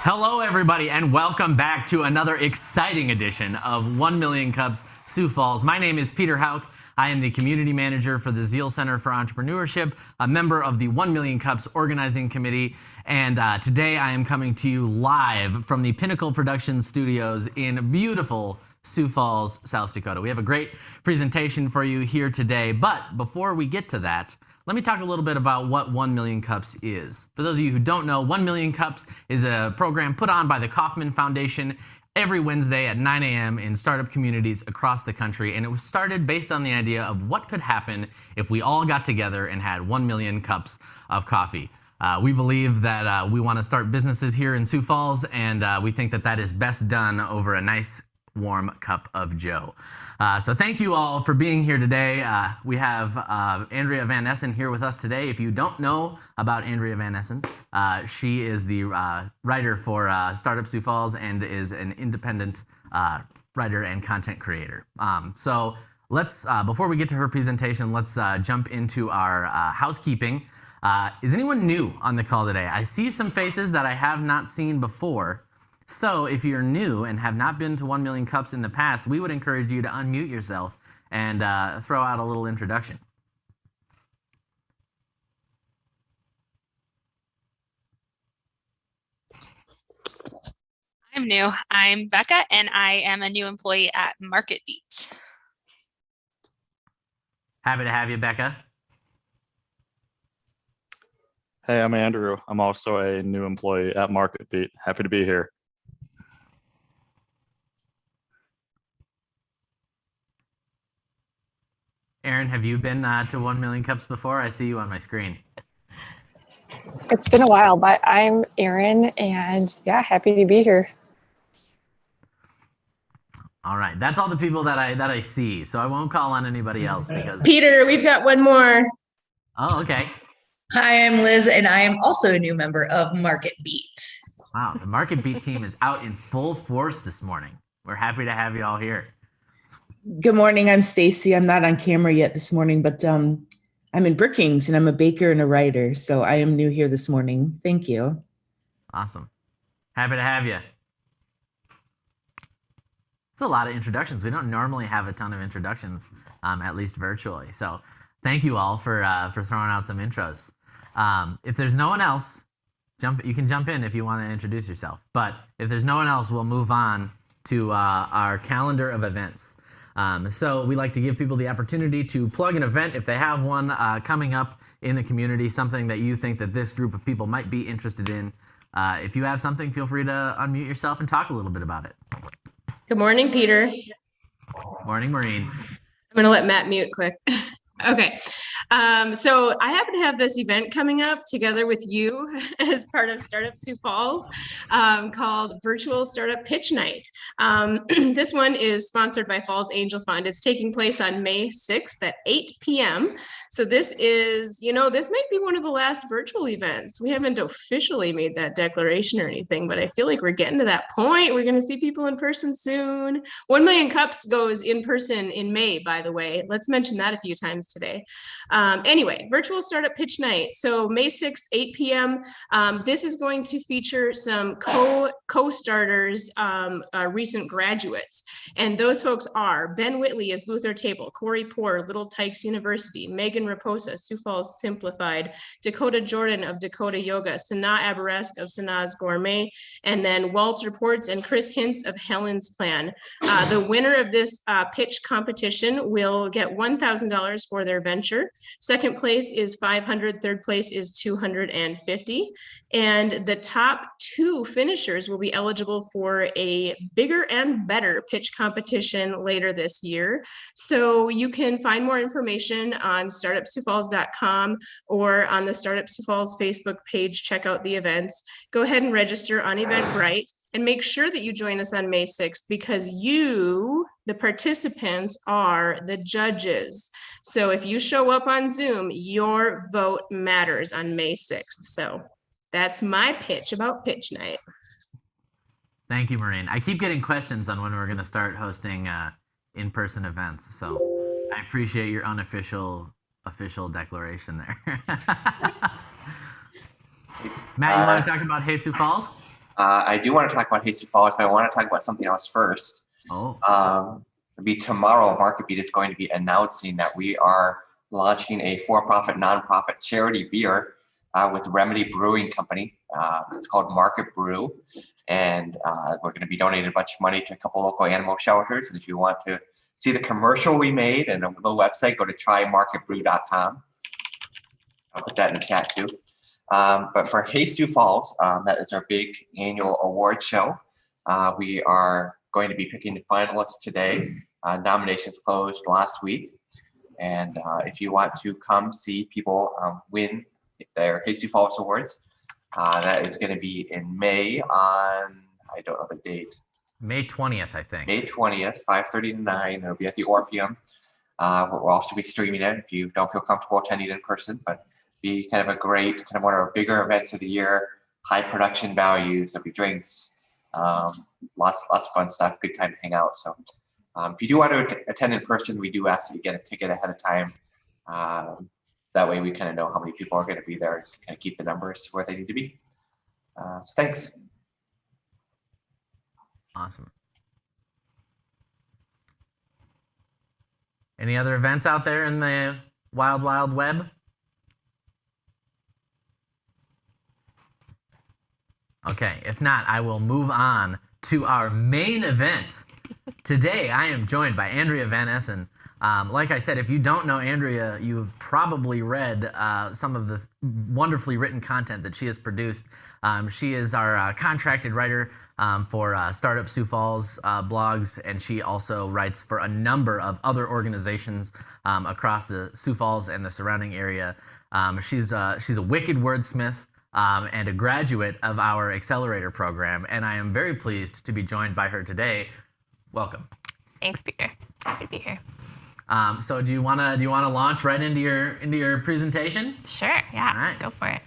Hello, everybody, and welcome back to another exciting edition of 1 Million Cups Sioux Falls. My name is Peter Hauk. I am the community manager for the Zeal Center for Entrepreneurship, a member of the 1 Million Cups organizing committee, and today I am coming to you live from the Pinnacle Production Studios in beautiful Sioux Falls, South Dakota. We have a great presentation for you here today, but before we get to that, let me talk a little bit about what 1 Million Cups is. For those of you who don't know, 1 Million Cups is a program put on by the Kauffman Foundation every Wednesday at 9 a.m. in startup communities across the country, and it was started based on the idea of what could happen if we all got together and had 1 million cups of coffee. We believe that we want to start businesses here in Sioux Falls, and we think that that is best done over a nice warm cup of joe. So thank you all for being here today. We have Andrea Van Essen here with us today. If you don't know about Andrea Van Essen, she is the writer for Startup Sioux Falls and is an independent writer and content creator. So let's, before we get to her presentation, let's jump into our housekeeping. Is anyone new on the call today? I see some faces that I have not seen before. So if you're new and have not been to 1 Million Cups in the past, we would encourage you to unmute yourself and throw out a little introduction. I'm new. I'm Becca, and I am a new employee at MarketBeat. Happy to have you, Becca. Hey, I'm Andrew. I'm also a new employee at MarketBeat. Happy to be here. Aaron, have you been to 1 Million Cups before? I see you on my screen. It's been a while, but I'm Erin, and yeah, happy to be here. All right, that's all the people that I see, so I won't call on anybody else because. Peter, we've got one more. Oh, okay. Hi, I'm Liz, and I am also a new member of MarketBeat. Wow, the MarketBeat team is out in full force this morning. We're happy to have you all here. Good morning. I'm Stacy. I'm not on camera yet this morning, but I'm in Brookings and I'm a baker and a writer. So I am new here this morning. Thank you. Awesome. Happy to have you. It's a lot of introductions. We don't normally have a ton of introductions, at least virtually. So thank you all for throwing out some intros. If there's no one else, you can jump in if you want to introduce yourself. But if there's no one else, we'll move on to our calendar of events. So we like to give people the opportunity to plug an event if they have one coming up in the community, something that you think that this group of people might be interested in. If you have something, feel free to unmute yourself and talk a little bit about it. Good morning, Peter. Morning, Maureen. I'm going to let Matt mute quick. Okay. So I happen to have this event coming up together with you as part of Startup Sioux Falls called Virtual Startup Pitch Night. This one is sponsored by Falls Angel Fund. It's taking place on May 6th at 8 p.m. So this is, this might be one of the last virtual events. We haven't officially made that declaration or anything, but I feel like we're getting to that point. We're going to see people in person soon. 1 Million Cups goes in person in May, by the way. Let's mention that a few times today. Anyway, Virtual Startup Pitch Night. So May 6th, 8 p.m. This is going to feature some co-starters, recent graduates. And those folks are Ben Whitley of Booth or Table, Corey Poor, Little Tykes University, Megan Raposa, Sioux Falls Simplified, Dakota Jordan of Dakota Yoga, Sanaa Abaresk of Sanaa's Gourmet, and then Walter Ports and Chris Hintz of Helen's Plan. The winner of this pitch competition will get $1,000 for their venture. Second place is $500, third place is $250. And the top 2 finishers will be eligible for a bigger and better pitch competition later this year. So you can find more information on startupsiouxfalls.com or on the Startup Sioux Falls Facebook page. Check out the events. Go ahead and register on Eventbrite and make sure that you join us on May 6th because you, the participants, are the judges. So if you show up on Zoom, your vote matters on May 6th. So that's my pitch about Pitch Night. Thank you, Maureen. I keep getting questions on when we're going to start hosting in-person events, so I appreciate your official declaration there. Matt, you want to talk about Hey Sioux Falls? I do want to talk about Hey Sioux Falls, but I want to talk about something else first. Oh. It'll be tomorrow. Market Beat is going to be announcing that we are launching a for-profit, nonprofit charity beer with Remedy Brewing Company. It's called Market Brew, and we're going to be donating a bunch of money to a couple local animal shelters. And if you want to see the commercial we made and the website, go to trymarketbrew.com. I'll put that in the chat too. But for Hey Sioux Falls, that is our big annual award show. We are going to be picking the finalists today. Nominations closed last week. And if you want to come see people win their Hey Sioux Falls Awards, that is going to be in May on, I don't know the date. May 20th, I think. May 20th, 5:30 to 9. It'll be at the Orpheum. We'll also be streaming it if you don't feel comfortable attending in person, but be kind of a great, kind of one of our bigger events of the year, high production values, there'll be drinks, lots of fun stuff, good time to hang out. So if you do want to attend in person, we do ask that you get a ticket ahead of time. That way we kind of know how many people are going to be there, kind of keep the numbers where they need to be. So thanks. Awesome. Any other events out there in the wild, wild web? Okay, if not, I will move on to our main event. Today, I am joined by Andrea Van Essen. Like I said, if you don't know Andrea, you've probably read some of the wonderfully written content that she has produced. She is our contracted writer for Startup Sioux Falls blogs, and she also writes for a number of other organizations across the Sioux Falls and the surrounding area. She's a wicked wordsmith. And a graduate of our accelerator program, and I am very pleased to be joined by her today. Welcome. Thanks, Peter. Happy to be here. So do you wanna launch right into your presentation? Sure. Yeah. All right. Let's go for it.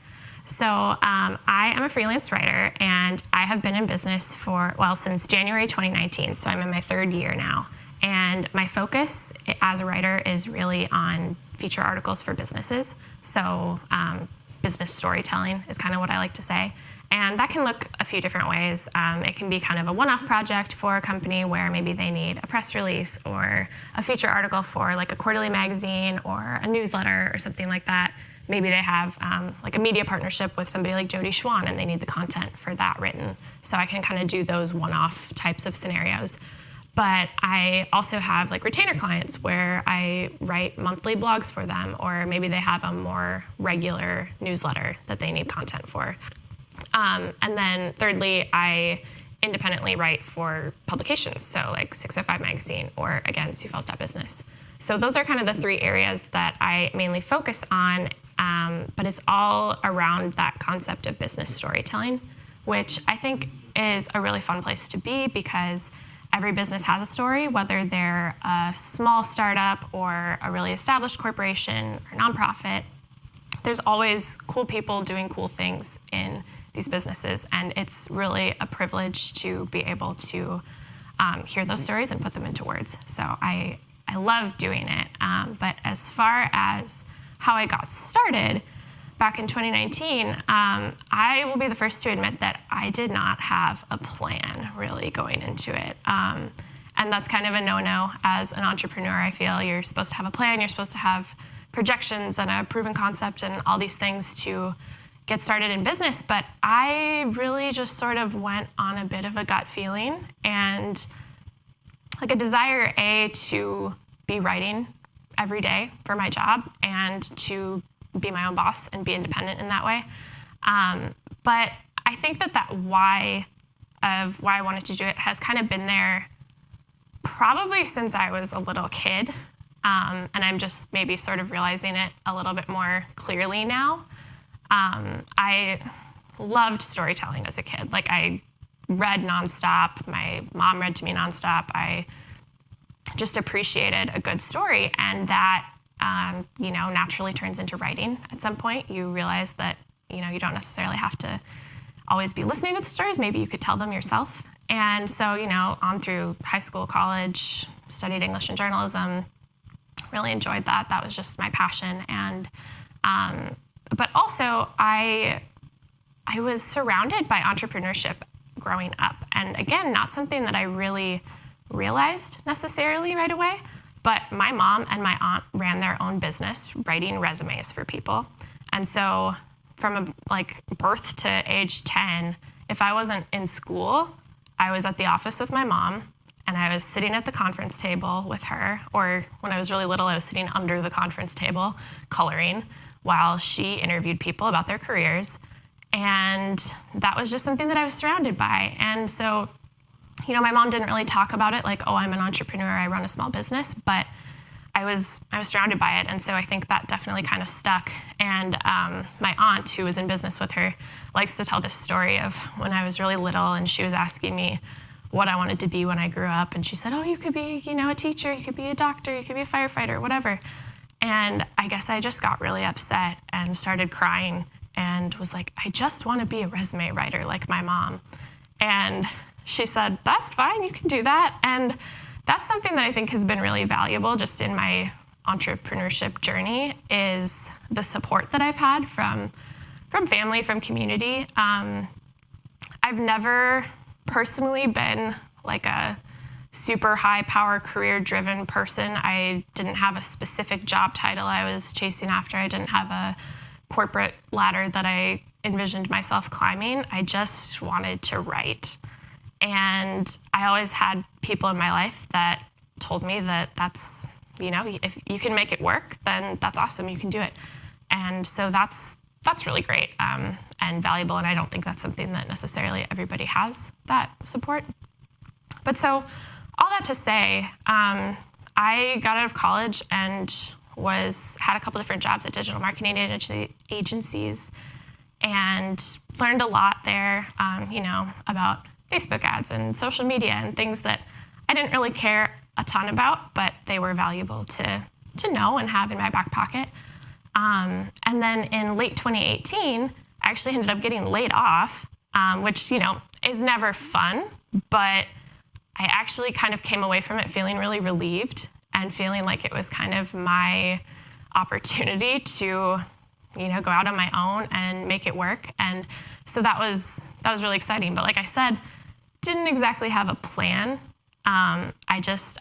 So I am a freelance writer, and I have been in business since January 2019. So I'm in my third year now, and my focus as a writer is really on feature articles for businesses. So business storytelling is kind of what I like to say. And that can look a few different ways. It can be kind of a one-off project for a company where maybe they need a press release or a feature article for like a quarterly magazine or a newsletter or something like that. Maybe they have like a media partnership with somebody like Jody Schwan and they need the content for that written. So I can kind of do those one-off types of scenarios. But I also have like retainer clients where I write monthly blogs for them, or maybe they have a more regular newsletter that they need content for. And then thirdly, I independently write for publications, so like 605 Magazine or again, Sioux Falls Business. So those are kind of the three areas that I mainly focus on, but it's all around that concept of business storytelling, which I think is a really fun place to be because every business has a story, whether they're a small startup or a really established corporation or nonprofit. There's always cool people doing cool things in these businesses, and it's really a privilege to be able to hear those stories and put them into words. So I love doing it. But as far as how I got started, back in 2019, I will be the first to admit that I did not have a plan really going into it. And that's kind of a no-no as an entrepreneur, I feel. You're supposed to have a plan, you're supposed to have projections and a proven concept and all these things to get started in business. But I really just sort of went on a bit of a gut feeling and like a desire, to be writing every day for my job and to be my own boss and be independent in that way. But I think that why I wanted to do it has kind of been there probably since I was a little kid. And I'm just maybe sort of realizing it a little bit more clearly now. I loved storytelling as a kid. Like I read nonstop. My mom read to me nonstop. I just appreciated a good story, and that naturally turns into writing at some point. You realize that, you don't necessarily have to always be listening to the stories. Maybe you could tell them yourself. And so, on through high school, college, studied English and journalism, really enjoyed that. That was just my passion. And, but also I was surrounded by entrepreneurship growing up. And again, not something that I really realized necessarily right away, but my mom and my aunt ran their own business writing resumes for people. And so from birth to age 10, if I wasn't in school, I was at the office with my mom, and I was sitting at the conference table with her, or when I was really little, I was sitting under the conference table coloring while she interviewed people about their careers. And that was just something that I was surrounded by. And so, my mom didn't really talk about it like, oh, I'm an entrepreneur, I run a small business, but I was surrounded by it. And so I think that definitely kind of stuck. And my aunt, who was in business with her, likes to tell this story of when I was really little and she was asking me what I wanted to be when I grew up. And she said, oh, you could be, a teacher, you could be a doctor, you could be a firefighter, whatever. And I guess I just got really upset and started crying and was like, I just want to be a resume writer like my mom. And she said, that's fine, you can do that. And that's something that I think has been really valuable just in my entrepreneurship journey, is the support that I've had from family, from community. I've never personally been like a super high power career driven person. I didn't have a specific job title I was chasing after. I didn't have a corporate ladder that I envisioned myself climbing. I just wanted to write. And I always had people in my life that told me that that's, if you can make it work, then that's awesome, you can do it. And so that's really great and valuable. And I don't think that's something that necessarily everybody has, that support. But so all that to say, I got out of college and had a couple different jobs at digital marketing agencies and learned a lot there, about Facebook ads and social media and things that I didn't really care a ton about, but they were valuable to know and have in my back pocket. And then in late 2018, I actually ended up getting laid off, which, is never fun, but I actually kind of came away from it feeling really relieved and feeling like it was kind of my opportunity to, go out on my own and make it work. And so that was really exciting. But like I said, didn't exactly have a plan. I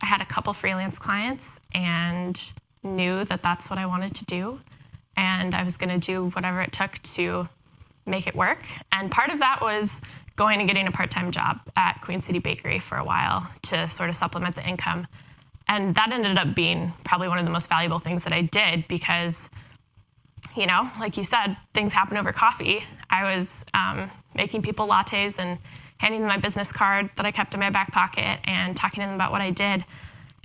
had a couple freelance clients and knew that that's what I wanted to do. And I was going to do whatever it took to make it work. And part of that was going and getting a part-time job at Queen City Bakery for a while to sort of supplement the income. And that ended up being probably one of the most valuable things that I did because, like you said, things happen over coffee. I was making people lattes and handing them my business card that I kept in my back pocket and talking to them about what I did.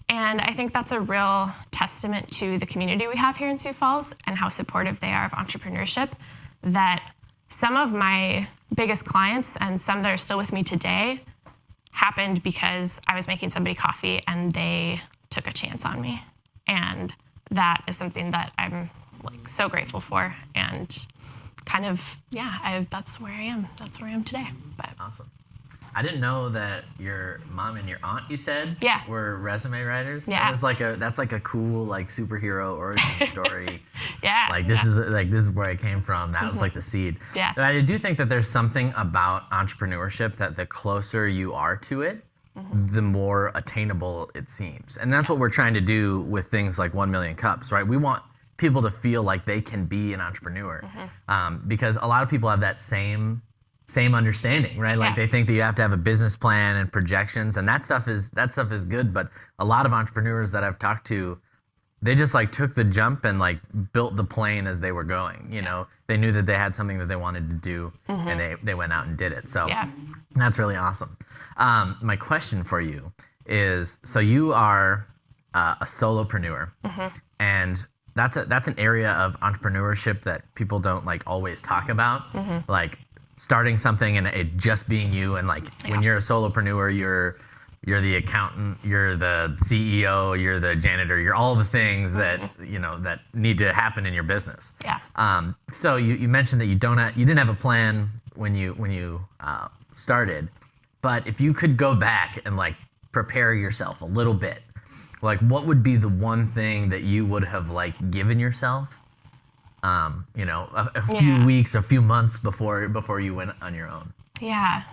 And I think that's a real testament to the community we have here in Sioux Falls and how supportive they are of entrepreneurship, that some of my biggest clients and some that are still with me today happened because I was making somebody coffee and they took a chance on me. And that is something that I'm so grateful for, and kind of, that's where I am. That's where I am today. But awesome. I didn't know that your mom and your aunt, you said, were resume writers. Yeah. That's like a cool superhero origin story. Yeah. This is where I came from. That was like the seed. Yeah. But I do think that there's something about entrepreneurship that the closer you are to it, the more attainable it seems. And that's what we're trying to do with things like 1 Million Cups, right? We want people to feel like they can be an entrepreneur, because a lot of people have that same understanding, right? Like they think that you have to have a business plan and projections, and that stuff is good. But a lot of entrepreneurs that I've talked to, they just took the jump and built the plane as they were going. They knew that they had something that they wanted to do, and they went out and did it. So that's really awesome. My question for you is: so you are a solopreneur, and that's an area of entrepreneurship that people don't always talk about, starting something and it just being you. And when you're a solopreneur, you're the accountant, you're the CEO, you're the janitor, you're all the things that that need to happen in your business. So you mentioned that you didn't have a plan when you started, but if you could go back and prepare yourself a little bit, what would be the one thing that you would have given yourself a few weeks, a few months before you went on your own? Yeah.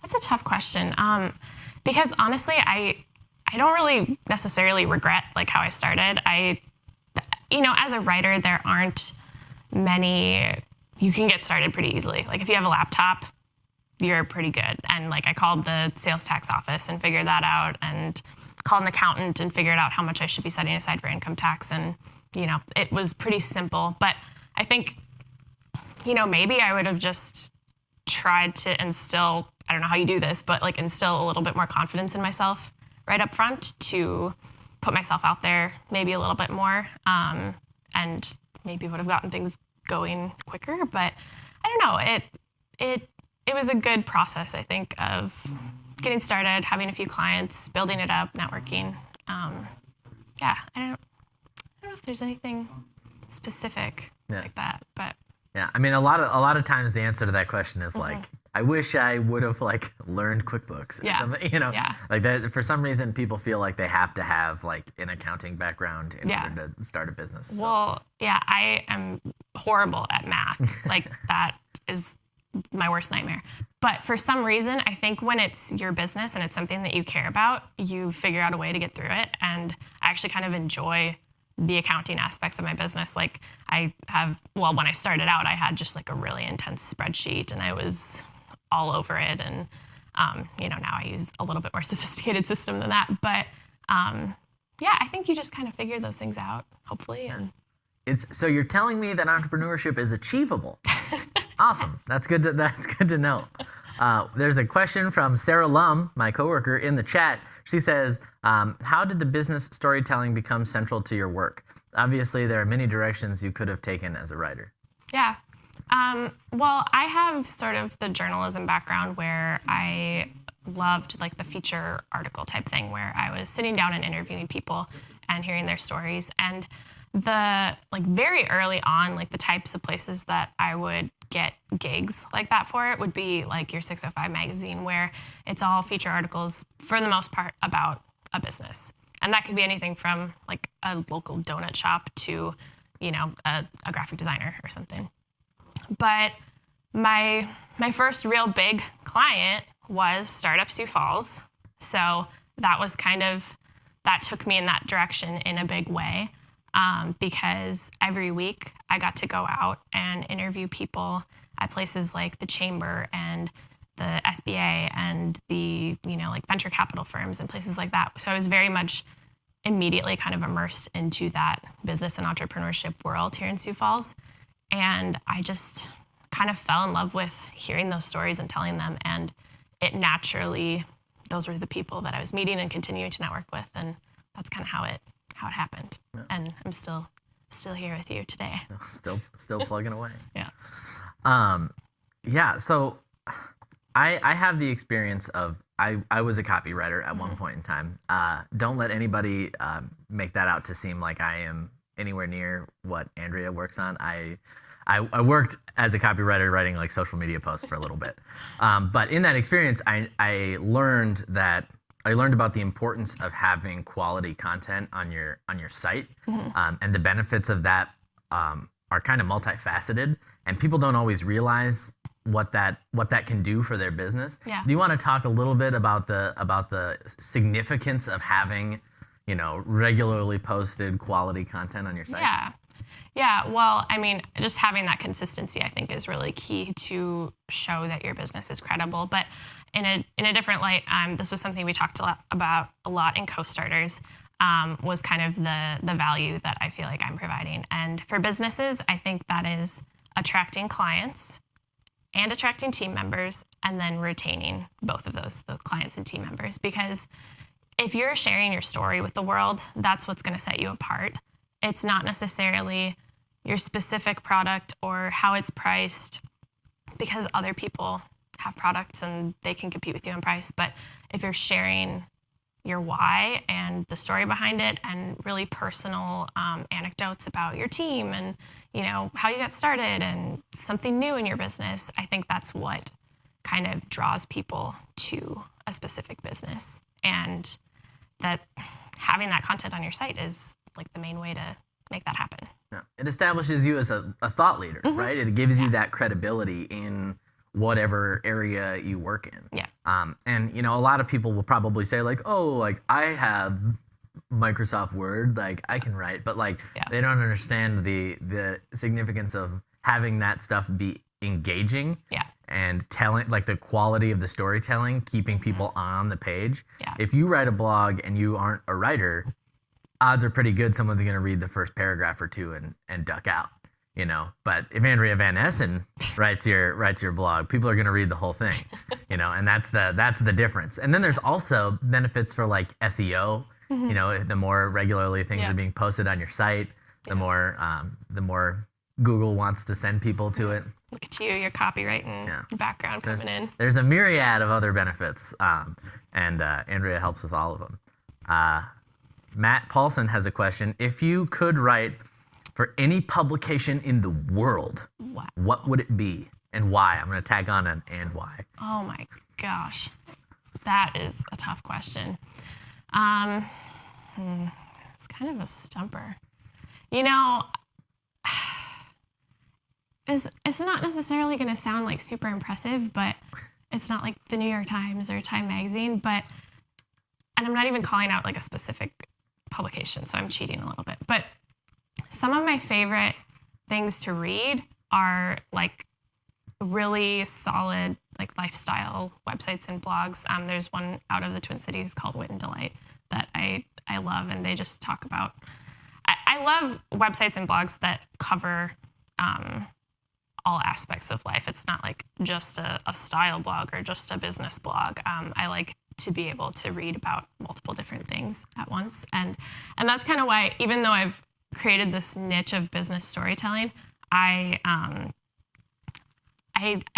That's a tough question. Because honestly, I don't really necessarily regret like how I started. As a writer, there aren't many, you can get started pretty easily. Like if you have a laptop, you're pretty good. And like I called the sales tax office and figured that out, and called an accountant and figured out how much I should be setting aside for income tax. And, it was pretty simple. But I think, maybe I would have just tried to instill, I don't know how you do this, but like instill a little bit more confidence in myself right up front to put myself out there maybe a little bit more, and maybe would have gotten things going quicker. But I don't know, it was a good process, I think, of getting started, having a few clients, building it up, networking. I don't know if there's anything specific like that, but Yeah, I mean, a lot of times the answer to that question is like, I wish I would have like learned QuickBooks or something, like that. For some reason, people feel like they have to have like an accounting background in order to start a business. So. Well, I am horrible at math. Like that is my worst nightmare. But for some reason, I think when it's your business and it's something that you care about, you figure out a way to get through it. And I actually kind of enjoy the accounting aspects of my business. Like when I started out, I had just like a really intense spreadsheet and I was all over it. And, now I use a little bit more sophisticated system than that. But I think you just kind of figure those things out, hopefully. And So you're telling me that entrepreneurship is achievable. Awesome. That's good to know. There's a question from Sarah Lum, my coworker, in the chat. She says, how did the business storytelling become central to your work? Obviously, there are many directions you could have taken as a writer. Yeah. Well, I have sort of the journalism background where I loved like the feature article type thing where I was sitting down and interviewing people and hearing their stories. And very early on, like the types of places that I would get gigs like that for it would be like your 605 magazine, where it's all feature articles for the most part about a business. And that could be anything from like a local donut shop to, a graphic designer or something. But my first real big client was Startup Sioux Falls. So that took me in that direction in a big way. Because every week I got to go out and interview people at places like the Chamber and the SBA and the, venture capital firms and places like that. So I was very much immediately kind of immersed into that business and entrepreneurship world here in Sioux Falls. And I just kind of fell in love with hearing those stories and telling them. And it naturally, those were the people that I was meeting and continuing to network with. And that's kind of how it happened. Yeah. And I'm still here with you today. Still plugging away. Yeah. So I have the experience of, I was a copywriter at one point in time. Don't let anybody make that out to seem like I am anywhere near what Andrea works on. I worked as a copywriter writing like social media posts for a little bit. But in that experience, I learned about the importance of having quality content on your site, and the benefits of that are kind of multifaceted, and people don't always realize what that can do for their business. Yeah. Do you want to talk a little bit about the significance of having, regularly posted quality content on your site? Yeah. Well, I mean, just having that consistency, I think, is really key to show that your business is credible. But in a different light, this was something we talked about a lot in Co-Starters, was kind of the value that I feel like I'm providing. And for businesses, I think that is attracting clients and attracting team members, and then retaining both of those, the clients and team members. Because if you're sharing your story with the world, that's what's going to set you apart. It's not necessarily your specific product or how it's priced, because other people have products and they can compete with you on price. But if you're sharing your why and the story behind it, and really personal anecdotes about your team and how you got started and something new in your business, I think that's what kind of draws people to a specific business. And that having that content on your site is like the main way to make that happen. Yeah. It establishes you as a thought leader, right? It gives you that credibility in whatever area you work in. Yeah. And you know, a lot of people will probably say like, oh, like I have Microsoft Word, like I can write, but like they don't understand the significance of having that stuff be engaging. Yeah. And telling, like the quality of the storytelling, keeping people on the page. Yeah. If you write a blog and you aren't a writer, odds are pretty good someone's going to read the first paragraph or two and duck out, you know. But if Andrea Van Essen writes your blog, people are going to read the whole thing, you know. And that's the difference. And then there's also benefits for like SEO. You know, the more regularly things are being posted on your site, the more Google wants to send people to it. Look at you, your copyright and your background coming in. There's a myriad of other benefits, and Andrea helps with all of them. Matt Paulson has a question. If you could write for any publication in the world, what would it be and why? I'm going to tag on an and why. Oh my gosh. That is a tough question. It's kind of a stumper. You know, it's not necessarily going to sound like super impressive, but it's not like the New York Times or Time Magazine, and I'm not even calling out like a specific publication, so I'm cheating a little bit. But some of my favorite things to read are like really solid like lifestyle websites and blogs. There's one out of the Twin Cities called Wit and Delight that I love, and they just talk about, I love websites and blogs that cover all aspects of life. It's not like just a style blog or just a business blog. I like to be able to read about multiple different things at once. And that's kind of why, even though I've created this niche of business storytelling, I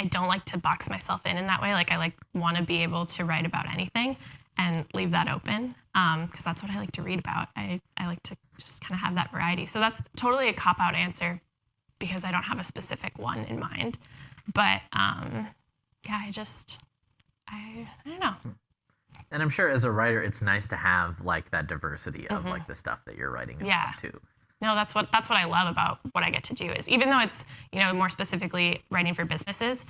don't like to box myself in that way. Like I want to be able to write about anything and leave that open, because that's what I like to read about. I like to just kind of have that variety. So that's totally a cop-out answer because I don't have a specific one in mind. But yeah, I don't know. And I'm sure as a writer, it's nice to have like that diversity of like the stuff that you're writing about too. No, that's what I love about what I get to do is, even though it's, you know, more specifically writing for businesses,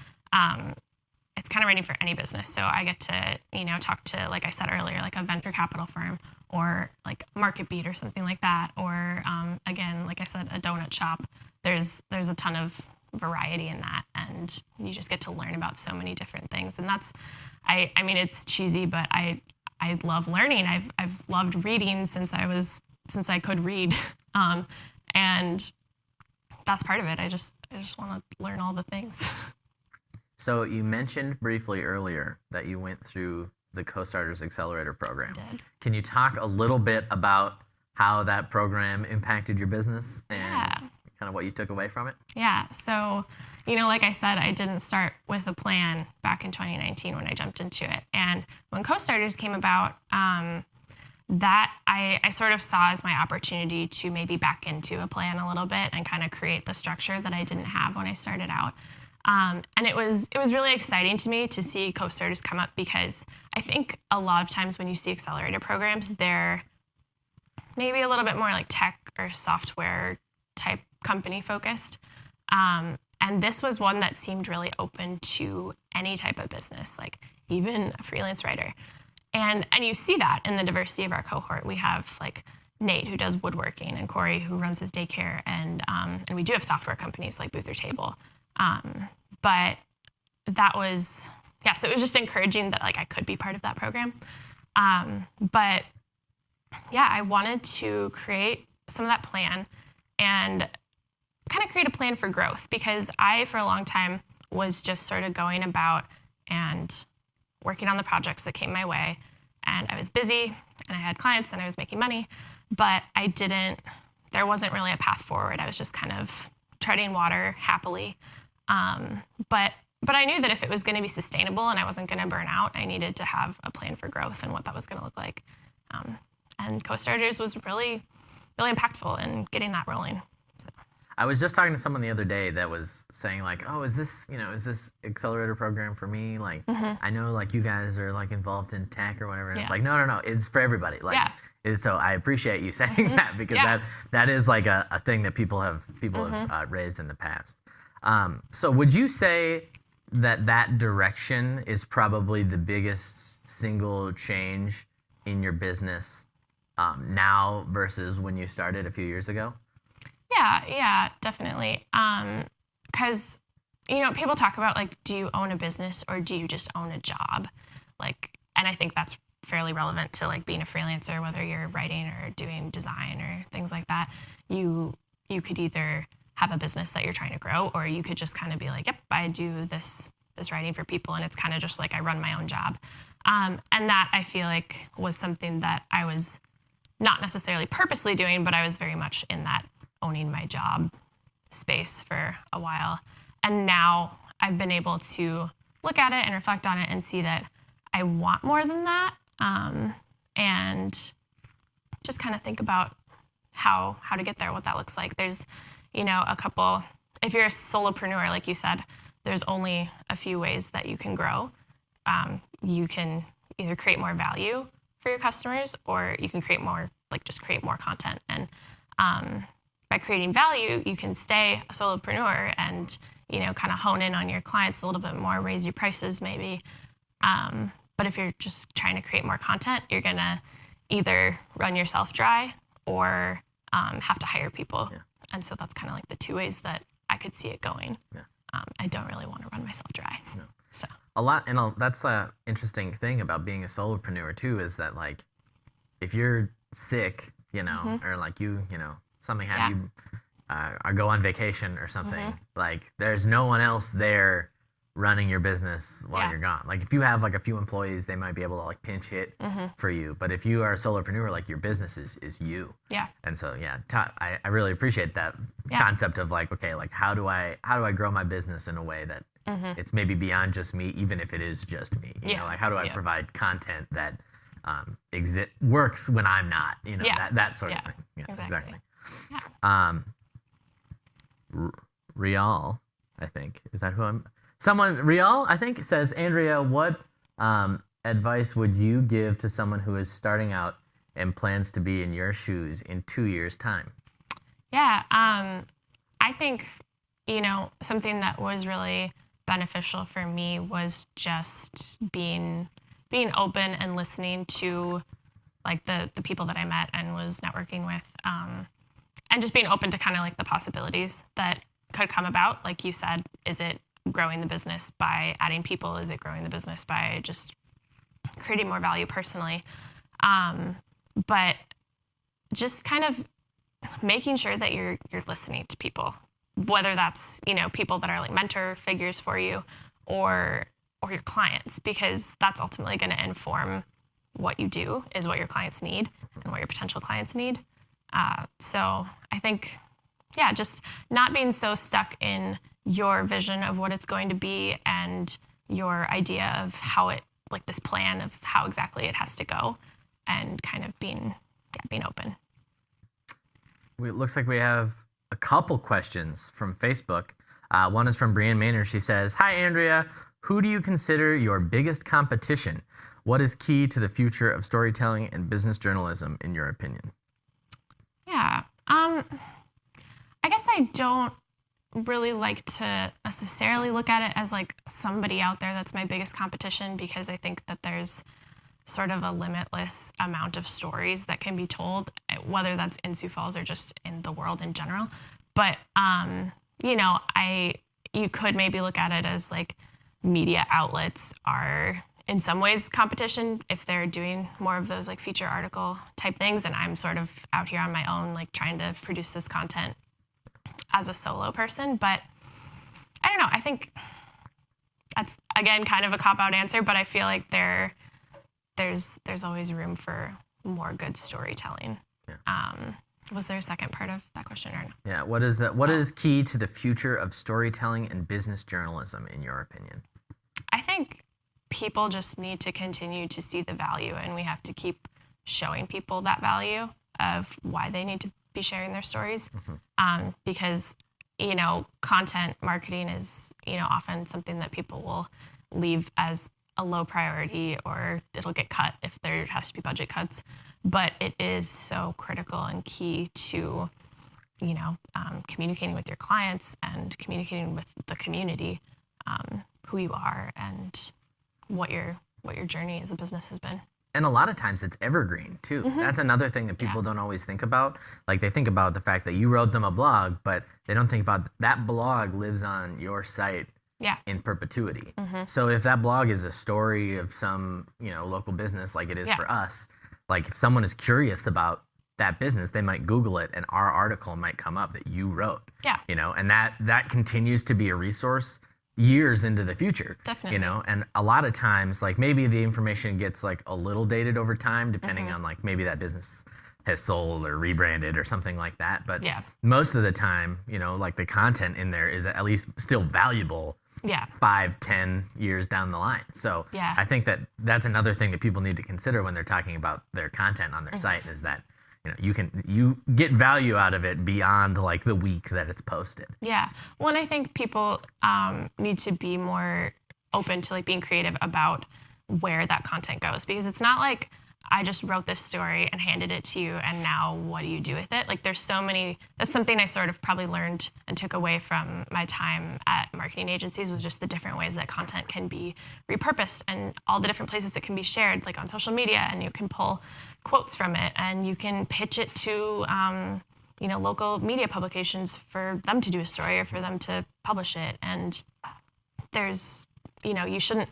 it's kind of writing for any business. So I get to, you know, talk to, like I said earlier, like a venture capital firm or like Market Beat or something like that. Or again, like I said, a donut shop. There's a ton of variety in that, and you just get to learn about so many different things. And that's, I mean, it's cheesy, but I love learning. I've loved reading since I could read. And that's part of it. I just want to learn all the things. So you mentioned briefly earlier that you went through the Co-Starters Accelerator program. I did. Can you talk a little bit about how that program impacted your business and kind of what you took away from it? Yeah. So, you know, like I said, I didn't start with a plan back in 2019 when I jumped into it. And when Co-Starters came about, that I sort of saw as my opportunity to maybe back into a plan a little bit and kind of create the structure that I didn't have when I started out. And it was really exciting to me to see Co-Starters come up, because I think a lot of times when you see accelerator programs, they're maybe a little bit more like tech or software type company focused. And this was one that seemed really open to any type of business, like even a freelance writer. And you see that in the diversity of our cohort. We have like Nate, who does woodworking, and Corey, who runs his daycare, and we do have software companies like Booth or Table. But that was, so it was just encouraging that like I could be part of that program. But yeah, I wanted to create some of that plan and kind of create a plan for growth, because I, for a long time, was just sort of going about and working on the projects that came my way. And I was busy and I had clients and I was making money, but there wasn't really a path forward. I was just kind of treading water happily. But I knew that if it was going to be sustainable and I wasn't going to burn out, I needed to have a plan for growth and what that was going to look like. And Co-Starters was really, really impactful in getting that rolling. I was just talking to someone the other day that was saying like, oh, is this accelerator program for me? Like, I know like you guys are like involved in tech or whatever. And it's like, no, it's for everybody. Like, so I appreciate you saying that, because that is like a thing that people have raised in the past. So would you say that direction is probably the biggest single change in your business now versus when you started a few years ago? Yeah, definitely. Because, people talk about like, do you own a business or do you just own a job? Like, and I think that's fairly relevant to like being a freelancer, whether you're writing or doing design or things like that. You could either have a business that you're trying to grow, or you could just kind of be like, yep, I do this writing for people, and it's kind of just like I run my own job. And that I feel like was something that I was not necessarily purposely doing, but I was very much in that owning my job space for a while. And now I've been able to look at it and reflect on it and see that I want more than that, and just kind of think about how to get there, what that looks like. There's, a couple, if you're a solopreneur, like you said, there's only a few ways that you can grow. You can either create more value for your customers, or you can create more content. And by creating value, you can stay a solopreneur and, kind of hone in on your clients a little bit more, raise your prices maybe. But if you're just trying to create more content, you're going to either run yourself dry or have to hire people. Yeah. And so that's kind of like the two ways that I could see it going. Yeah. I don't really want to run myself dry. No. So That's the interesting thing about being a solopreneur too, is that like, if you're sick, or like something happened, you or go on vacation or something, like there's no one else there running your business while you're gone. Like if you have like a few employees, they might be able to like pinch hit for you. But if you are a solopreneur, like your business is you. Yeah. And so I really appreciate that concept of like, okay, like how do I grow my business in a way that it's maybe beyond just me, even if it is just me. You know, like how do I provide content that works when I'm not, that sort of thing. Yeah, exactly. Yeah. Rial, I think, is that who I'm? Rial, I think, says, Andrea, what advice would you give to someone who is starting out and plans to be in your shoes in 2 years' time? Yeah, I think, something that was really beneficial for me was just being open and listening to like the people that I met and was networking with, and just being open to kind of like the possibilities that could come about. Like you said, is it growing the business by adding people? Is it growing the business by just creating more value personally? But just kind of making sure that you're listening to people, whether that's, people that are like mentor figures for you or your clients, because that's ultimately going to inform what you do, is what your clients need and what your potential clients need. So I think, just not being so stuck in your vision of what it's going to be and your idea of how it, like this plan of how exactly it has to go, and kind of being open. It looks like we have a couple questions from Facebook. One is from Brianne Maynard. She says, "Hi, Andrea. Who do you consider your biggest competition? What is key to the future of storytelling and business journalism, in your opinion?" Yeah. I guess I don't really like to necessarily look at it as like somebody out there that's my biggest competition, because I think that there's sort of a limitless amount of stories that can be told, whether that's in Sioux Falls or just in the world in general. But, you could maybe look at it as like media outlets are in some ways competition if they're doing more of those like feature article type things. And I'm sort of out here on my own, like trying to produce this content as a solo person. But I don't know, I think that's, again, kind of a cop-out answer, but I feel like there's always room for more good storytelling. Yeah. Was there a second part of that question or no? Yeah, what is key to the future of storytelling and business journalism, in your opinion? I think people just need to continue to see the value, and we have to keep showing people that value of why they need to be sharing their stories. Because, content marketing is, often something that people will leave as a low priority, or it'll get cut if there has to be budget cuts. But it is so critical and key to, communicating with your clients and communicating with the community. who you are and what your journey as a business has been. And a lot of times it's evergreen too. That's another thing that people don't always think about. Like they think about the fact that you wrote them a blog, but they don't think about that blog lives on your site in perpetuity. So if that blog is a story of some, local business like it is for us, like if someone is curious about that business, they might Google it and our article might come up that you wrote. And that continues to be a resource years into the future. Definitely. And a lot of times like maybe the information gets like a little dated over time depending on like maybe that business has sold or rebranded or something like that. But most of the time, like the content in there is at least still valuable 5-10 years down the line. So I think that's another thing that people need to consider when they're talking about their content on their site is that you get value out of it beyond like the week that it's posted. Yeah. Well, and I think people need to be more open to like being creative about where that content goes, because it's not like I just wrote this story and handed it to you and now what do you do with it? Like there's so many, that's something I sort of probably learned and took away from my time at marketing agencies, was just the different ways that content can be repurposed and all the different places it can be shared, like on social media, and you can pull quotes from it and you can pitch it to local media publications for them to do a story or for them to publish it. And there's, you shouldn't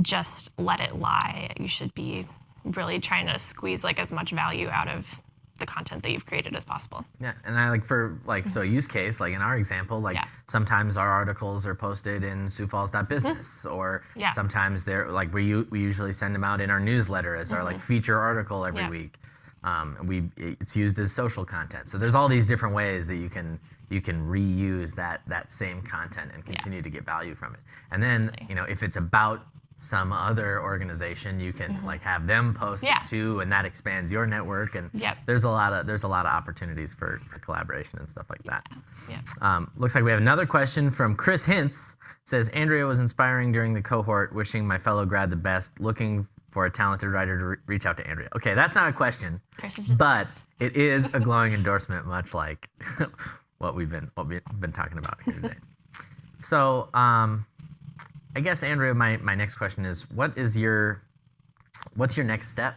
just let it lie. You should be really trying to squeeze like as much value out of the content that you've created as possible. Yeah, and I so use case, like in our example, like sometimes our articles are posted in siouxfalls.business or sometimes they're like we usually send them out in our newsletter as our like feature article every week. It's used as social content. So there's all these different ways that you can reuse that same content and continue to get value from it. And then, if it's about some other organization, you can like have them post it too, and that expands your network. And there's a lot of opportunities for collaboration and stuff like that. Looks like we have another question from Chris Hintz. Says, Andrea was inspiring during the cohort, wishing my fellow grad the best, looking for a talented writer to reach out to Andrea. Okay, that's not a question, but it is a glowing endorsement, much like what we've been talking about here today. So, I guess, Andrea, my next question is, what's your next step?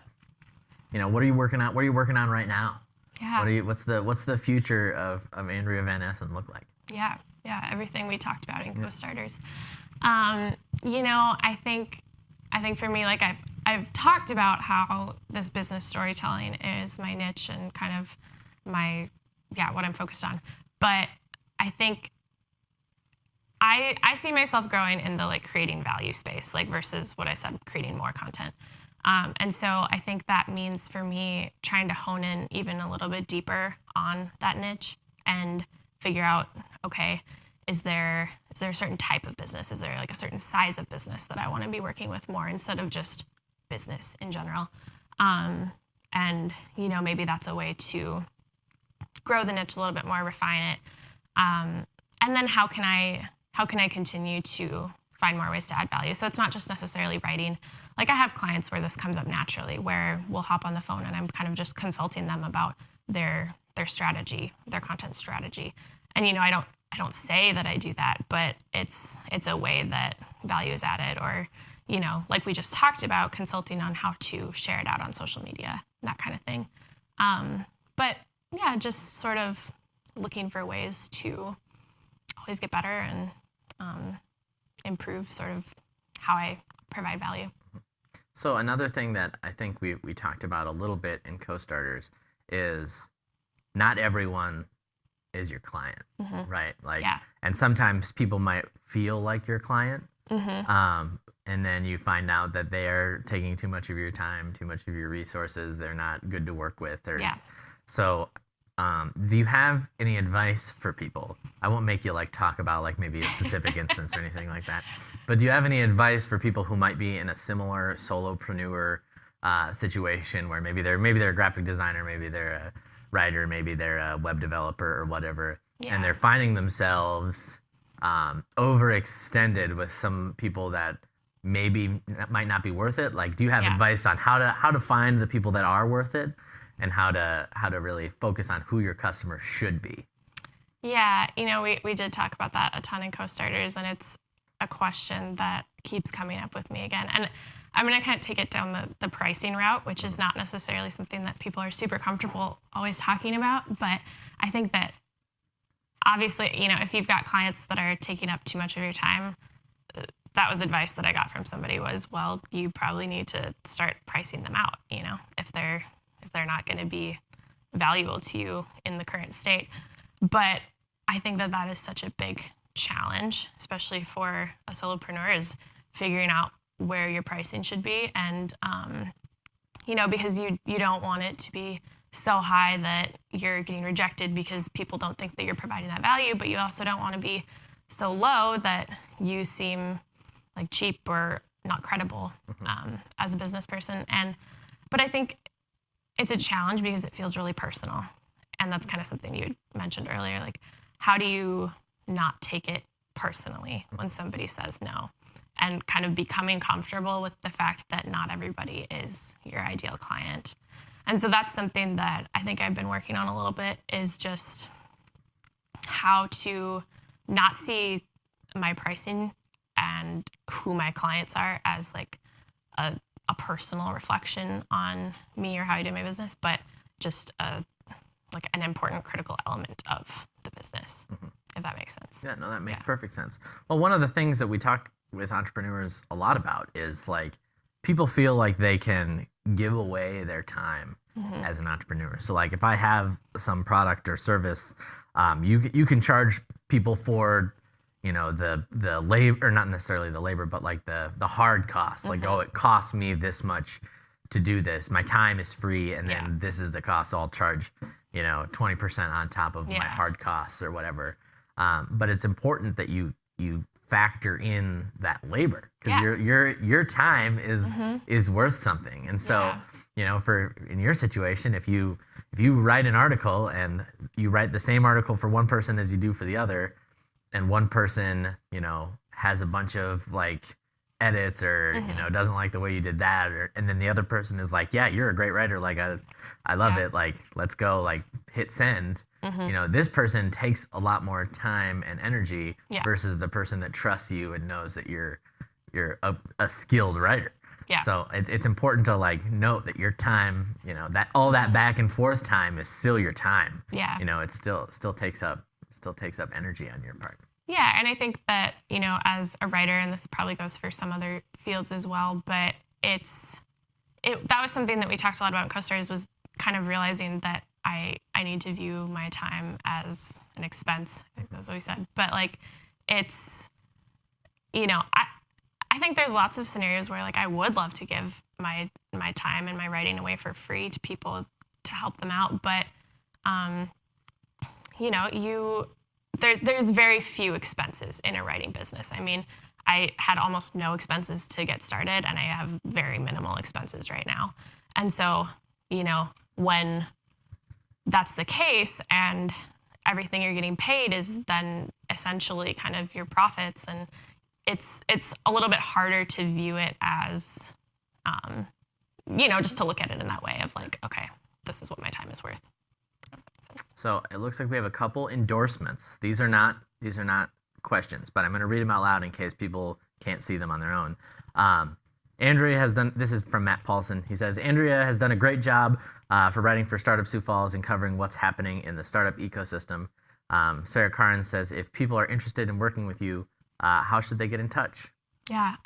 What are you working on? What are you working on right now? Yeah. What's the future of Andrea Van Essen look like? Yeah. Everything we talked about in Co-Starters. I think for me, like I've talked about how this business storytelling is my niche and kind of what I'm focused on. But I think I see myself growing in the like creating value space, like versus what I said, creating more content. And so I think that means for me trying to hone in even a little bit deeper on that niche and figure out, okay, is there a certain type of business? Is there like a certain size of business that I want to be working with more instead of just business in general? And maybe that's a way to grow the niche a little bit more, refine it. And then how can I continue to find more ways to add value? So it's not just necessarily writing. Like I have clients where this comes up naturally, where we'll hop on the phone and I'm kind of just consulting them about their strategy, their content strategy. And I don't say that I do that, but it's a way that value is added, or like we just talked about, consulting on how to share it out on social media, that kind of thing. But yeah, just sort of looking for ways to always get better and improve sort of how I provide value. So another thing that I think we talked about a little bit in Co-Starters is not everyone is your client, right? Like, and sometimes people might feel like your client, and then you find out that they are taking too much of your time, too much of your resources. They're not good to work with. So do you have any advice for people? I won't make you like talk about like maybe a specific instance or anything like that, but do you have any advice for people who might be in a similar solopreneur situation where maybe they're a graphic designer, maybe they're a writer, maybe they're a web developer or whatever, and they're finding themselves overextended with some people that maybe might not be worth it? Like, do you have advice on how to find the people that are worth it and how to really focus on who your customer should be? Yeah, we did talk about that a ton in Co-Starters, and a question that keeps coming up with me again. And I mean, I can't take it down the pricing route, which is not necessarily something that people are super comfortable always talking about. But I think that obviously, you know, if you've got clients that are taking up too much of your time, that was advice that I got from somebody was, well, you probably need to start pricing them out, you know, if they're not going to be valuable to you in the current state. But I think that that is such a big challenge, especially for a solopreneur, is figuring out where your pricing should be. And, you know, because you don't want it to be so high that you're getting rejected because people don't think that you're providing that value, but you also don't want to be so low that you seem like cheap or not credible as a business person. But I think it's a challenge because it feels really personal. And that's kind of something you mentioned earlier. Like, how do you not take it personally when somebody says no? And kind of becoming comfortable with the fact that not everybody is your ideal client. And so that's something that I think I've been working on a little bit, is just how to not see my pricing and who my clients are as like a personal reflection on me or how I do my business, but just like an important critical element of the business, if that makes sense. Yeah, no, that makes perfect sense. Well, one of the things that we talk with entrepreneurs a lot about is like people feel like they can give away their time as an entrepreneur. So like if I have some product or service, you can charge people for, you know, the labor, or not necessarily the labor, but like the hard costs. Like, oh, it costs me this much to do this. My time is free, and then this is the cost. So I'll charge, you know, 20% on top of my hard costs or whatever. But it's important that you factor in that labor, because your time is worth something. And so, you know, in your situation, if you write an article and you write the same article for one person as you do for the other, and one person, you know, has a bunch of like edits or, you know, doesn't like the way you did that, and then the other person is like, yeah, you're a great writer, like I love it, like let's go, like hit send. You know, this person takes a lot more time and energy versus the person that trusts you and knows that you're a skilled writer. So it's important to like note that your time, you know, that all that back and forth time is still your time. You know, it still takes up energy on your part. Yeah, and I think that, you know, as a writer, and this probably goes for some other fields as well, but that was something that we talked a lot about in Co-Stars, was kind of realizing that I need to view my time as an expense. I think that's what we said. But like, it's, you know, I think there's lots of scenarios where like I would love to give my time and my writing away for free to people to help them out, but you know, there's very few expenses in a writing business. I mean, I had almost no expenses to get started, and I have very minimal expenses right now. And so, you know, when that's the case and everything you're getting paid is then essentially kind of your profits, and it's a little bit harder to view it as, you know, just to look at it in that way of like, okay, this is what my time is worth. So it looks like we have a couple endorsements. These are not questions, but I'm going to read them out loud in case people can't see them on their own. Andrea has done, this is from Matt Paulson. He says, Andrea has done a great job for writing for Startup Sioux Falls and covering what's happening in the startup ecosystem. Sarah Carnes says, if people are interested in working with you, how should they get in touch? Yeah,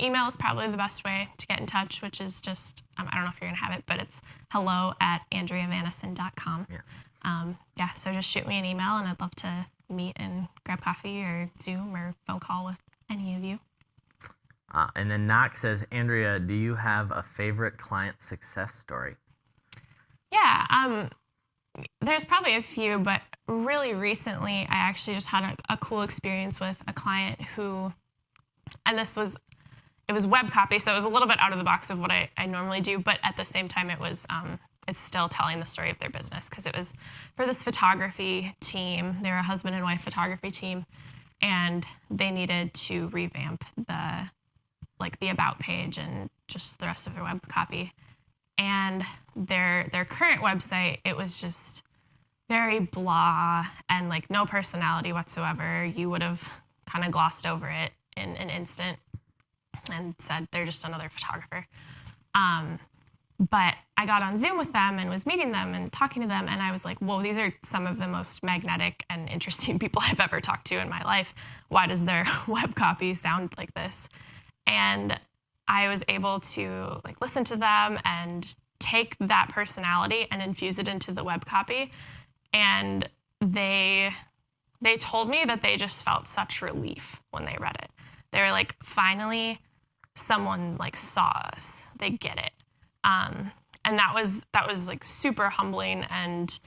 email is probably the best way to get in touch, which is just, I don't know if you're going to have it, but it's hello@andreavanessen.com. Yeah, so just shoot me an email, and I'd love to meet and grab coffee or Zoom or phone call with any of you. And then Knox says, Andrea, do you have a favorite client success story? Yeah, there's probably a few, but really recently I actually just had a cool experience with a client who, and it was web copy, so it was a little bit out of the box of what I normally do, but at the same time it's still telling the story of their business, because it was for this photography team. They're a husband and wife photography team, and they needed to revamp the about page and just the rest of their web copy. And their current website, it was just very blah and like no personality whatsoever. You would have kind of glossed over it in an instant and said they're just another photographer. But I got on Zoom with them and was meeting them and talking to them, and I was like, whoa, these are some of the most magnetic and interesting people I've ever talked to in my life. Why does their web copy sound like this? And I was able to like listen to them and take that personality and infuse it into the web copy. And they told me that they just felt such relief when they read it. They were like, finally, someone like saw us. They get it. And that was like super humbling and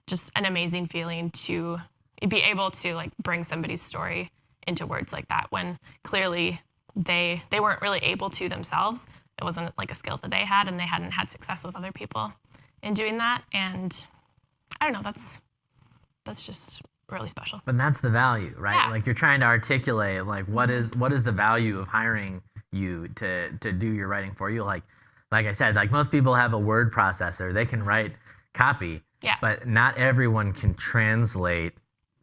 just an amazing feeling to be able to like bring somebody's story into words like that when clearly they weren't really able to themselves. It wasn't like a skill that they had, and they hadn't had success with other people in doing that. And I don't know, that's just really special. But that's the value, right? Yeah. Like you're trying to articulate like what is the value of hiring you to do your writing for you. Like I said, like most people have a word processor, they can write copy, Yeah. but not everyone can translate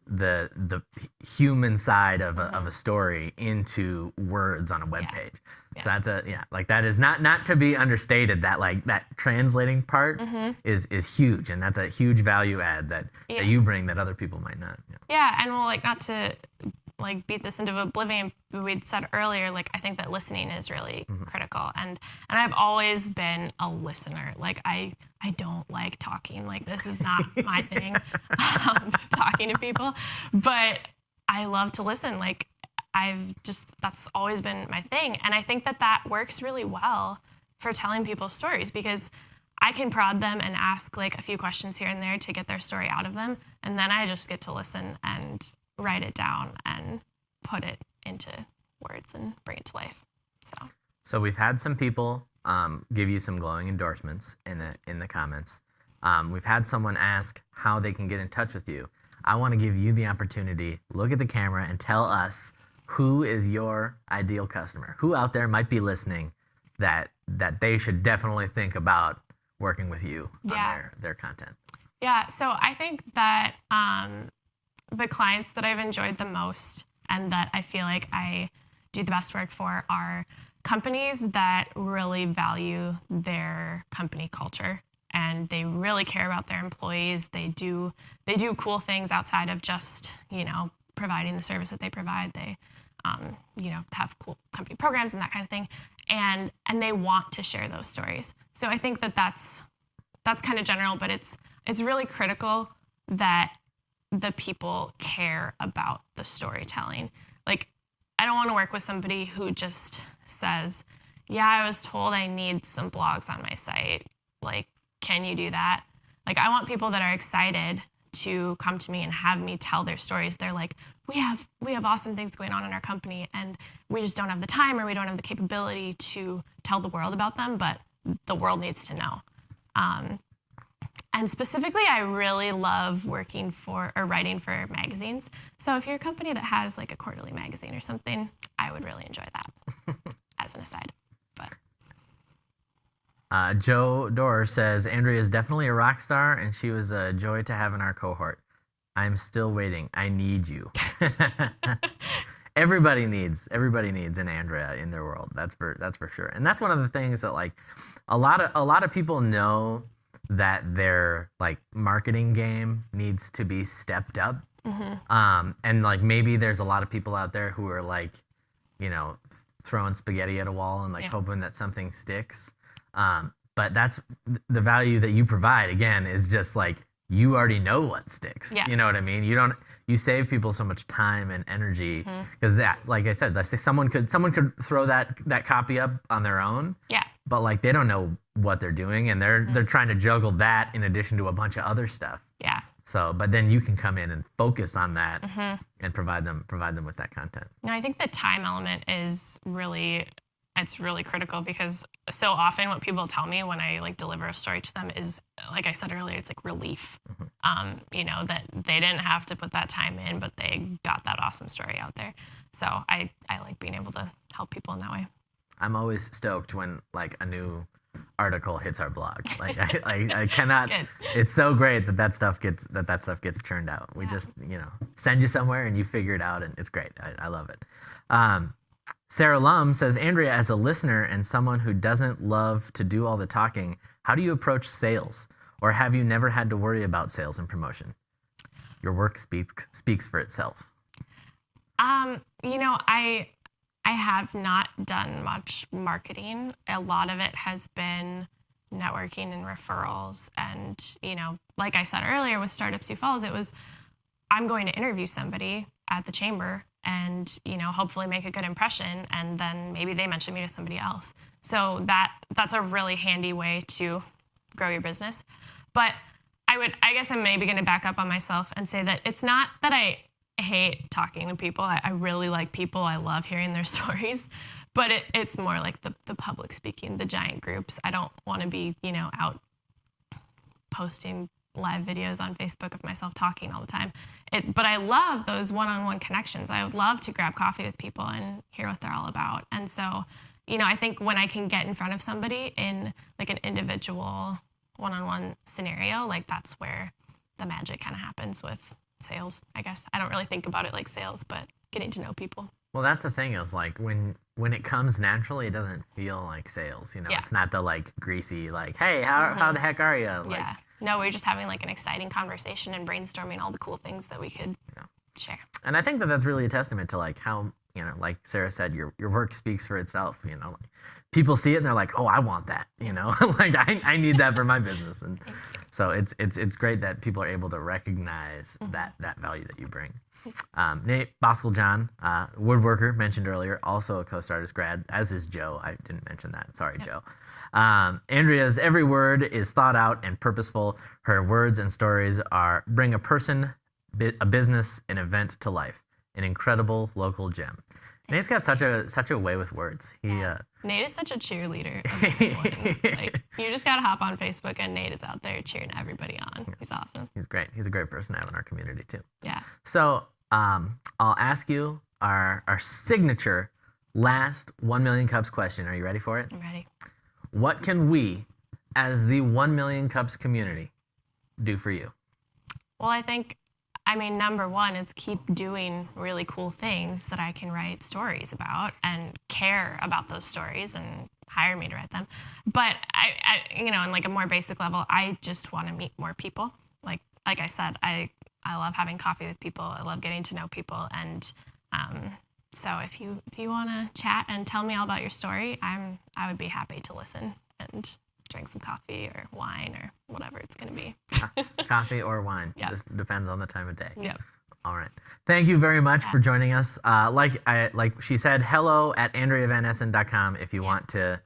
the human side of a story into words on a web page. So that's that is not to be understated, that like that translating part is huge, and that's a huge value add that you bring that other people might not. Yeah, and well, like not to like beat this into oblivion, we'd said earlier, like I think that listening is really critical, and I've always been a listener. Like I don't like talking. Like this is not my thing, talking to people, but I love to listen. Like that's always been my thing, and I think that works really well for telling people stories, because I can prod them and ask like a few questions here and there to get their story out of them, and then I just get to listen and write it down and put it into words and bring it to life. So we've had some people give you some glowing endorsements in the comments. We've had someone ask how they can get in touch with you. I want to give you the opportunity, look at the camera and tell us who is your ideal customer. Who out there might be listening that they should definitely think about working with you on their content? Yeah, so I think that the clients that I've enjoyed the most and that I feel like I do the best work for are companies that really value their company culture, and they really care about their employees. They do cool things outside of just, providing the service that they provide. They have cool company programs and that kind of thing, and they want to share those stories. So I think that that's kind of general, but it's really critical that the people care about the storytelling. Like, I don't want to work with somebody who just says, yeah, I was told I need some blogs on my site. Like, can you do that? Like, I want people that are excited to come to me and have me tell their stories. They're like, we have awesome things going on in our company, and we just don't have the time, or we don't have the capability to tell the world about them, but the world needs to know. And specifically, I really love working for or writing for magazines. So if you're a company that has like a quarterly magazine or something, I would really enjoy that as an aside. But Joe Dorr says, Andrea is definitely a rock star, and she was a joy to have in our cohort. I'm still waiting. I need you. Everybody needs an Andrea in their world. That's for sure. And that's one of the things that like a lot of people know, that their like marketing game needs to be stepped up. And like maybe there's a lot of people out there who are like, throwing spaghetti at a wall and like hoping that something sticks. But that's the value that you provide, again, is just like you already know what sticks. Yeah. You know what I mean? You save people so much time and energy, because that, like I said, let's say someone could throw that copy up on their own. Yeah. But like they don't know what they're doing, and they're trying to juggle that in addition to a bunch of other stuff. Yeah. So, but then you can come in and focus on that and provide them with that content. No, I think the time element is really critical, because so often what people tell me when I like deliver a story to them is, like I said earlier, it's like relief. That they didn't have to put that time in, but they got that awesome story out there. So I like being able to help people in that way. I'm always stoked when like a new article hits our blog. Like I cannot. It's so great that stuff gets churned out. We just send you somewhere and you figure it out, and it's great. I love it. Sarah Lum says, Andrea, as a listener and someone who doesn't love to do all the talking, how do you approach sales? Or have you never had to worry about sales and promotion? Your work speaks for itself. I have not done much marketing. A lot of it has been networking and referrals. And, like I said earlier with Startup Sioux Falls, it was, I'm going to interview somebody at the chamber and, hopefully make a good impression. And then maybe they mention me to somebody else. So that's a really handy way to grow your business. But I guess I'm maybe going to back up on myself and say that it's not that I hate talking to people. I really like people. I love hearing their stories. But it's more like the public speaking, the giant groups. I don't want to be, out posting live videos on Facebook of myself talking all the time. But I love those one-on-one connections. I would love to grab coffee with people and hear what they're all about. And so, I think when I can get in front of somebody in like an individual one-on-one scenario, like that's where the magic kind of happens with sales, I guess. I don't really think about it like sales, but getting to know people. Well, that's the thing is like when it comes naturally, it doesn't feel like sales. Yeah. It's not the like greasy, like, hey, how the heck are you? Like, Yeah. No, we're just having like an exciting conversation and brainstorming all the cool things that we could share. And I think that's really a testament to like how, like Sarah said, your work speaks for itself. Like, people see it and they're like, oh, I want that. Like I need that for my business. And so it's great that people are able to recognize that value that you bring. Nate Boskel-John, woodworker, mentioned earlier, also a co-starters grad, as is Joe. I didn't mention that. Sorry, Joe. Andrea's every word is thought out and purposeful. Her words and stories bring a person, a business, an event to life. An incredible local gem. Nate's got such a way with words. Nate is such a cheerleader. Like, you just gotta hop on Facebook and Nate is out there cheering everybody on. He's awesome. He's great. He's a great person to have in our community too. Yeah. So I'll ask you our signature last 1 Million Cups question. Are you ready for it? I'm ready. What can we, as the 1 Million Cups community, do for you? Well, number one is keep doing really cool things that I can write stories about and care about those stories and hire me to write them. But on like a more basic level, I just want to meet more people. Like I said, I love having coffee with people. I love getting to know people. And so if you want to chat and tell me all about your story, I would be happy to listen and drink some coffee or wine or whatever it's going to be. Coffee or wine. Yep. Just depends on the time of day. Yep. All right. Thank you very much for joining us. Like she said, hello at AndreaVanEssen.com if you want to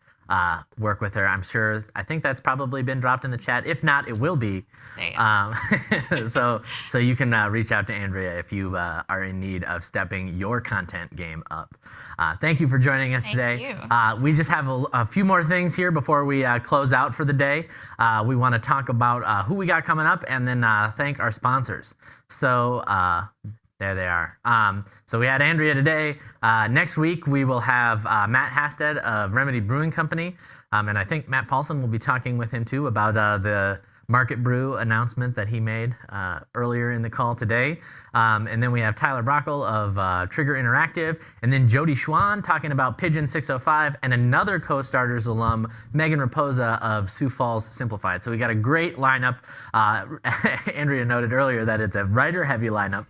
work with her. I think that's probably been dropped in the chat. If not, it will be. There you go. So you can reach out to Andrea if you are in need of stepping your content game up. Thank you for joining us today. We just have a few more things here before we close out for the day. We want to talk about who we got coming up and then thank our sponsors. So there they are. So we had Andrea today. Next week, we will have Matt Hasted of Remedy Brewing Company. And I think Matt Paulson will be talking with him, too, about the Market Brew announcement that he made earlier in the call today. And then we have Tyler Brockle of Trigger Interactive. And then Jody Schwan talking about Pigeon 605. And another Co-Starters alum, Megan Raposa of Sioux Falls Simplified. So we got a great lineup. Andrea noted earlier that it's a writer-heavy lineup.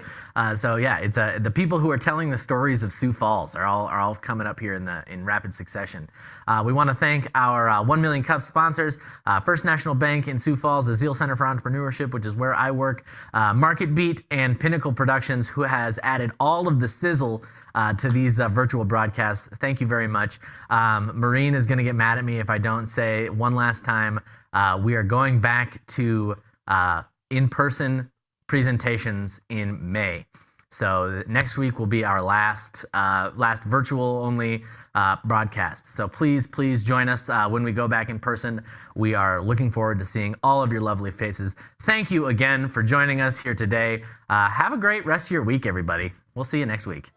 So yeah, it's the people who are telling the stories of Sioux Falls are all coming up here in rapid succession. We want to thank our 1 Million Cup sponsors, First National Bank in Sioux Falls, the Zeal Center for Entrepreneurship, which is where I work, Market Beat, and Pinnacle Productions, who has added all of the sizzle to these virtual broadcasts. Thank you very much. Maureen is going to get mad at me if I don't say one last time, we are going back to in-person presentations in May. So next week will be our last virtual only broadcast. So please join us when we go back in person. We are looking forward to seeing all of your lovely faces. Thank you again for joining us here today. Have a great rest of your week, everybody. We'll see you next week.